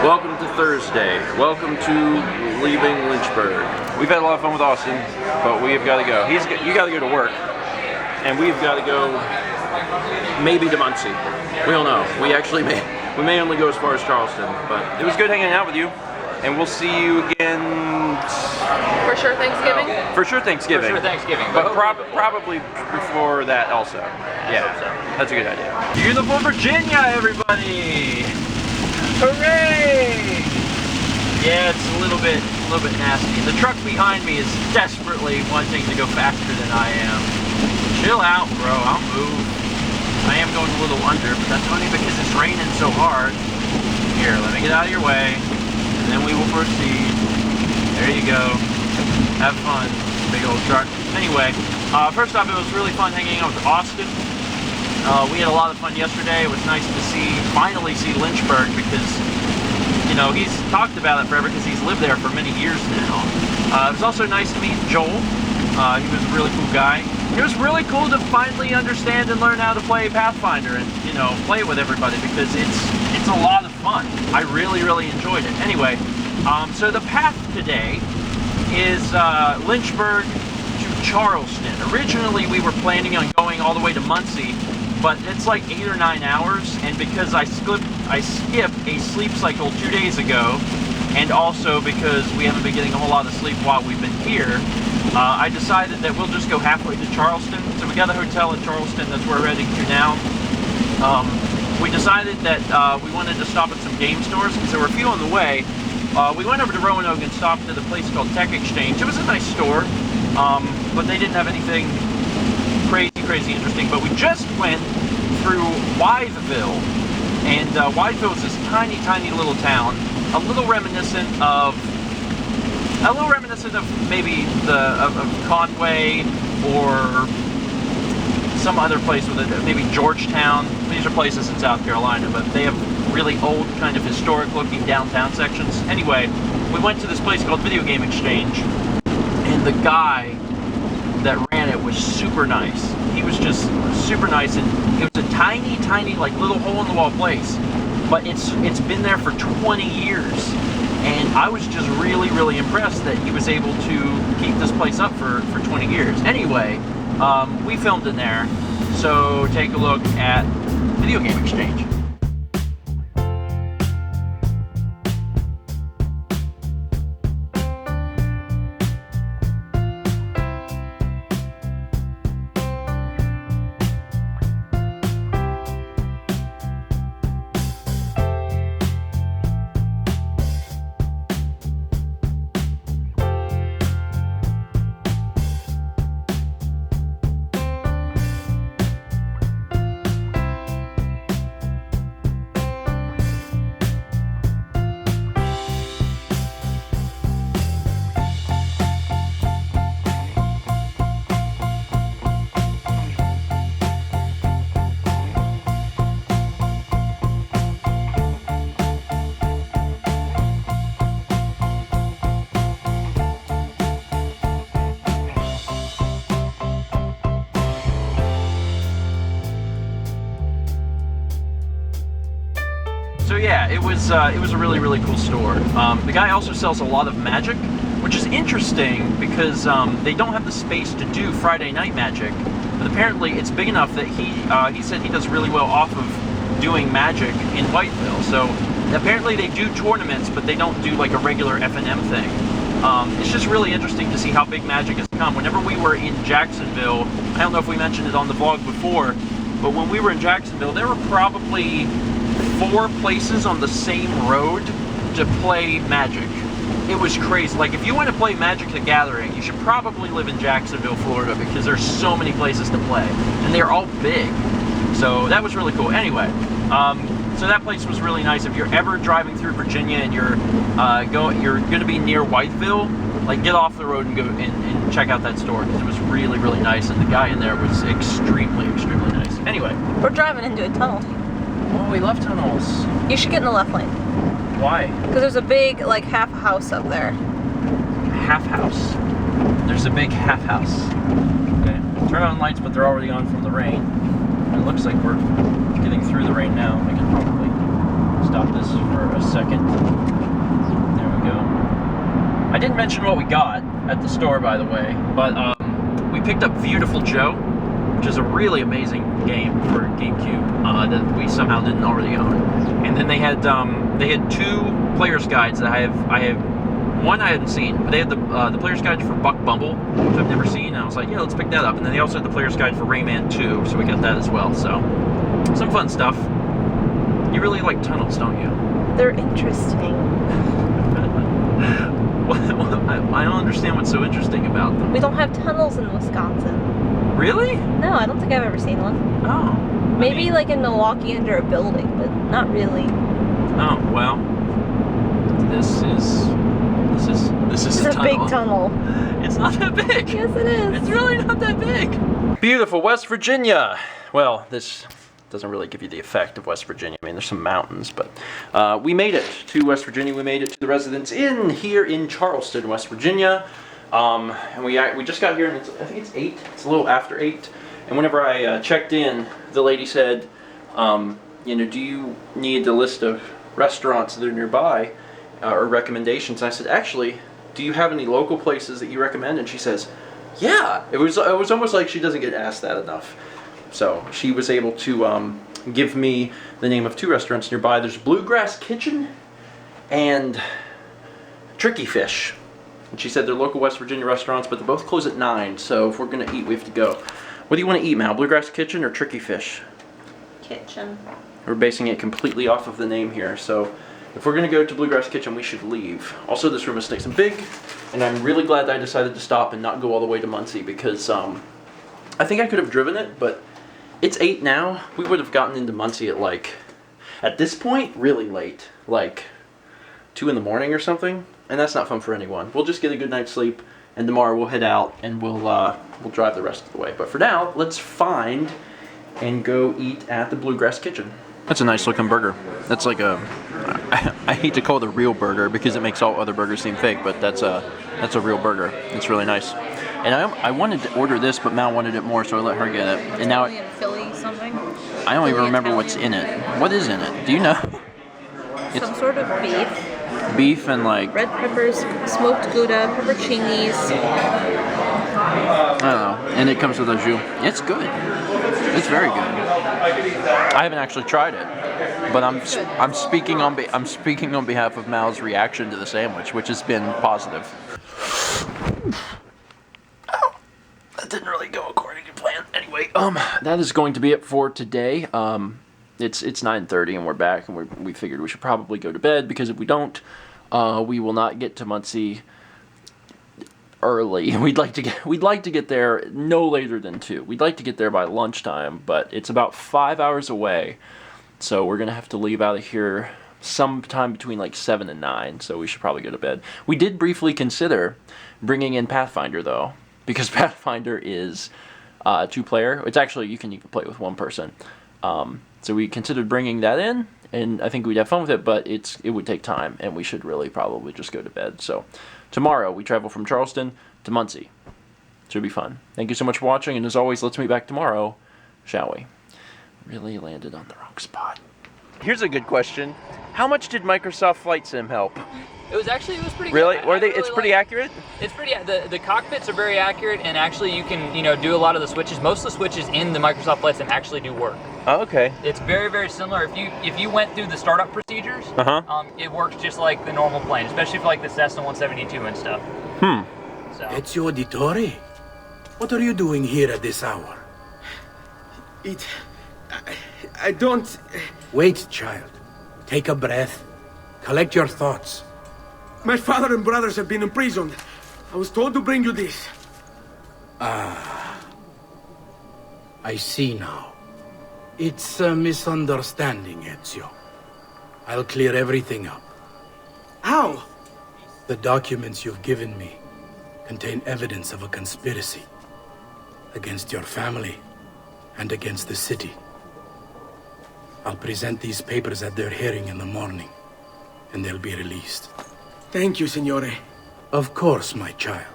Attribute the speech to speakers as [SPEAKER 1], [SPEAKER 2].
[SPEAKER 1] Welcome to Thursday. Welcome to leaving Lynchburg. We've had a lot of fun with Austin, but we have got to go. You got to go to work, and we've got to go maybe to Muncie. We don't know. We may only go as far as Charleston, but it was good hanging out with you, and we'll see you again.
[SPEAKER 2] For sure Thanksgiving?
[SPEAKER 1] For sure Thanksgiving.
[SPEAKER 3] For sure Thanksgiving.
[SPEAKER 1] But probably before that also. Yeah, that's a good idea. Beautiful Virginia, everybody! Hooray! Yeah, it's a little bit nasty. The truck behind me is desperately wanting to go faster than I am. Chill out, bro. I'll move. I am going a little under, but that's only because it's raining so hard. Here, let me get out of your way, and then we will proceed. There you go. Have fun, big old truck. Anyway, first off, it was really fun hanging out with Austin. We had a lot of fun yesterday. It was nice to finally see Lynchburg because, you know, he's talked about it forever because he's lived there for many years now. It was also nice to meet Joel. He was a really cool guy. It was really cool to finally understand and learn how to play Pathfinder and, you know, play with everybody because it's a lot of fun. I really enjoyed it. Anyway, so the path today is Lynchburg to Charleston. Originally, we were planning on going all the way to Muncie, but it's like 8 or 9 hours, and because I skipped a sleep cycle 2 days ago, and also because we haven't been getting a whole lot of sleep while we've been here, I decided that we'll just go halfway to Charleston. So we got a hotel in Charleston, that's where we're heading to now. We decided that we wanted to stop at some game stores, because there were a few on the way. We went over to Roanoke and stopped at a place called Tech Exchange. It was a nice store, but they didn't have anything crazy interesting. But we just went through Wytheville, and Wytheville is this tiny little town, a little reminiscent of maybe of Conway or some other place with it, maybe Georgetown. These are places in South Carolina, but they have really old, kind of historic-looking downtown sections. Anyway, we went to this place called Video Game Exchange, and the guy that ran it was super nice. He was just super nice, and it was a tiny, like little hole-in-the-wall place, but it's been there for 20 years, and I was just really impressed that he was able to keep this place up for 20 years. Anyway, we filmed in there, so take a look at Video Game Exchange. So yeah, it was a really cool store. The guy also sells a lot of Magic, which is interesting because they don't have the space to do Friday Night Magic, but apparently it's big enough that he said he does really well off of doing Magic in Whiteville. So apparently they do tournaments, but they don't do like a regular F&M thing. It's just really interesting to see how big Magic has come. Whenever we were in Jacksonville, I don't know if we mentioned it on the vlog before, but when we were in Jacksonville, there were probably 4 places on the same road to play Magic. It was crazy. Like, if you want to play Magic the Gathering, you should probably live in Jacksonville, Florida, because there's so many places to play, and they're all big. So that was really cool. Anyway, so that place was really nice. If you're ever driving through Virginia and you're going to be near Wytheville, like, get off the road and go and check out that store, because it was really nice, and the guy in there was extremely nice. Anyway,
[SPEAKER 2] We're driving into a tunnel.
[SPEAKER 1] Oh, we love tunnels.
[SPEAKER 2] You should get in the left lane.
[SPEAKER 1] Why?
[SPEAKER 2] Because there's a big, like, half house up there.
[SPEAKER 1] Half house. There's a big half house. Okay. Turn on lights, but they're already on from the rain. It looks like we're getting through the rain now. I can probably Stop this for a second. There we go. I didn't mention what we got at the store, by the way, but we picked up Beautiful Joe, which is a really amazing game for GameCube that we somehow didn't already own. And then they had 2 player's guides that I have. One I hadn't seen, but they had the player's guide for Buck Bumble, which I've never seen, and I was like, yeah, let's pick that up. And then they also had the player's guide for Rayman 2, so we got that as well. So, some fun stuff. You really like tunnels, don't you?
[SPEAKER 2] They're interesting.
[SPEAKER 1] I don't understand what's so interesting about them.
[SPEAKER 2] We don't have tunnels in Wisconsin.
[SPEAKER 1] Really?
[SPEAKER 2] No, I don't think I've ever seen one.
[SPEAKER 1] Oh.
[SPEAKER 2] Maybe like in Milwaukee under a building, but not really.
[SPEAKER 1] Oh, well. This is
[SPEAKER 2] It's
[SPEAKER 1] a
[SPEAKER 2] a
[SPEAKER 1] tunnel.
[SPEAKER 2] big tunnel.
[SPEAKER 1] It's not that big.
[SPEAKER 2] Yes, it is.
[SPEAKER 1] It's really not that big. Beautiful West Virginia. Well, this doesn't really give you the effect of West Virginia. I mean, there's some mountains, but we made it to West Virginia. We made it to the Residence Inn here in Charleston, West Virginia. And we just got here, and I think it's 8. It's a little after 8. And whenever I checked in, the lady said, you know, do you need the list of restaurants that are nearby? Or recommendations. And I said, actually, do you have any local places that you recommend? And she says, yeah. It was almost like she doesn't get asked that enough. So she was able to give me the name of 2 restaurants nearby. There's Bluegrass Kitchen and Tricky Fish. And she said they're local West Virginia restaurants, but they both close at 9. So if we're gonna eat, we have to go. What do you want to eat, Mal? Bluegrass Kitchen or Tricky Fish?
[SPEAKER 2] Kitchen.
[SPEAKER 1] We're basing it completely off of the name here. So if we're going to go to Bluegrass Kitchen, we should leave. Also, this room is nice and big, and I'm really glad that I decided to stop and not go all the way to Muncie, because I think I could have driven it, but it's 8 now. We would have gotten into Muncie at, like, at this point, really late, like 2 in the morning or something, and that's not fun for anyone. We'll just get a good night's sleep, and tomorrow we'll head out, and we'll drive the rest of the way. But for now, let's find and go eat at the Bluegrass Kitchen. That's a nice looking burger. That's like a, I hate to call it a real burger because it makes all other burgers seem fake, but that's a real burger. It's really nice. And I wanted to order this, but Mal wanted it more, so I let her get it. And now
[SPEAKER 2] Philly something.
[SPEAKER 1] I don't even remember what's in it. What is in it? Do you know?
[SPEAKER 2] Some sort of beef.
[SPEAKER 1] Beef and like
[SPEAKER 2] Red peppers, smoked Gouda, pepperoncinis.
[SPEAKER 1] I don't know. And it comes with a jus. It's good. It's very good. I haven't actually tried it, but I'm speaking on behalf of Mal's reaction to the sandwich, which has been positive. Oh, that didn't really go according to plan. Anyway, that is going to be it for today. It's 9:30 and we're back, and we figured we should probably go to bed, because if we don't, we will not get to Muncie early. We'd like to get there no later than 2. We'd like to get there by lunchtime, but it's about 5 hours away, so we're gonna have to leave out of here sometime between like 7 and 9. So we should probably go to bed. We did briefly consider bringing in Pathfinder though, because Pathfinder is 2-player. It's actually, you can even play with 1 person. So we considered bringing that in, and I think we'd have fun with it, but it would take time, and we should really probably just go to bed. So tomorrow we travel from Charleston to Muncie. Should be fun. Thank you so much for watching, and as always, let's meet back tomorrow, shall we? Really landed on the wrong spot. Here's a good question. How much did Microsoft Flight Sim help?
[SPEAKER 3] It was pretty
[SPEAKER 1] Really?
[SPEAKER 3] good.
[SPEAKER 1] It's pretty accurate?
[SPEAKER 3] It's pretty, the cockpits are very accurate, and actually you can, do a lot of the switches. Most of the switches in the Microsoft Flight Sim actually do work.
[SPEAKER 1] Oh, okay.
[SPEAKER 3] It's very, very similar. If you went through the startup procedures, it works just like the normal plane, especially for like the Cessna 172 and stuff. So.
[SPEAKER 4] Ezio Auditore? What are you doing here at this hour?
[SPEAKER 5] I don't...
[SPEAKER 4] Wait, child. Take a breath. Collect your thoughts.
[SPEAKER 5] My father and brothers have been imprisoned. I was told to bring you this.
[SPEAKER 4] I see now. It's a misunderstanding, Ezio. I'll clear everything up.
[SPEAKER 5] How?
[SPEAKER 4] The documents you've given me contain evidence of a conspiracy against your family and against the city. I'll present these papers at their hearing in the morning, and they'll be released.
[SPEAKER 5] Thank you, Signore.
[SPEAKER 4] Of course, my child.